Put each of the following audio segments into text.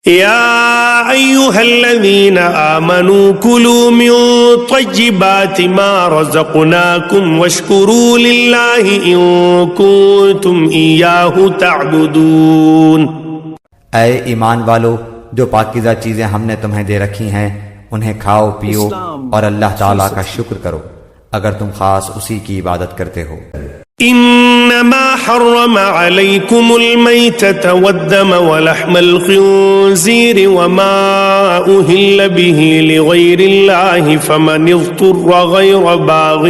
يا أيها الذين آمنوا كلوا من طيبات ما رزقناكم واشكروا لله إن كنتم إياه تعبدون۔ اے ایمان والو، جو پاکیزہ چیزیں ہم نے تمہیں دے رکھی ہیں انہیں کھاؤ پیو اور اللہ تعالیٰ کا شکر کرو اگر تم خاص اسی کی عبادت کرتے ہو۔ انما حرم عليكم الميتة والدم ولحم الخنزير وما أهل به لغير الله فمن اضطر غير باغ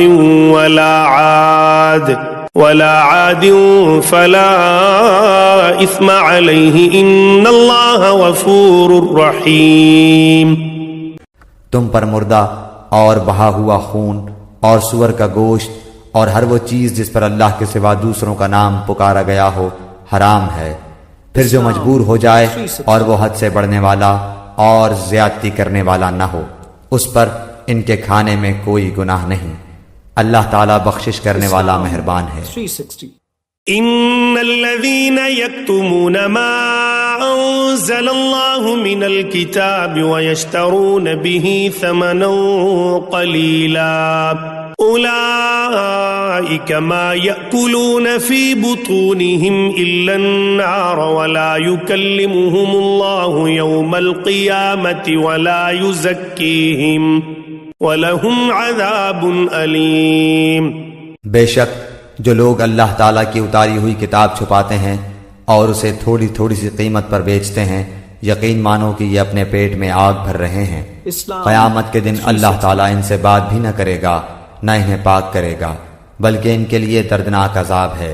ولا عاد فلا إثم عليه إن الله غفور رحيم۔ تم پر مردہ اور بہا ہوا خون اور سور کا گوشت اور ہر وہ چیز جس پر اللہ کے سوا دوسروں کا نام پکارا گیا ہو حرام ہے، پھر جو مجبور ہو جائے اور وہ حد سے بڑھنے والا اور زیادتی کرنے والا نہ ہو اس پر ان کے کھانے میں کوئی گناہ نہیں، اللہ تعالیٰ بخشش کرنے والا مہربان ہے۔ ان الذين يكتمون ما انزل الله من الكتاب ويشترون به ثمنا قليلا أولئك ما يأكلون في بطونهم إلا النار ولا يكلمهم الله يوم القيامة ولا يزكيهم ولهم عذاب أليم۔ بے شک جو لوگ اللہ تعالیٰ کی اتاری ہوئی کتاب چھپاتے ہیں اور اسے تھوڑی تھوڑی سی قیمت پر بیچتے ہیں، یقین مانو کہ یہ اپنے پیٹ میں آگ بھر رہے ہیں، قیامت کے دن اللہ تعالیٰ ان سے بات بھی نہ کرے گا نہ انہیں پاک کرے گا، بلکہ ان کے لیے دردناک عذاب ہے۔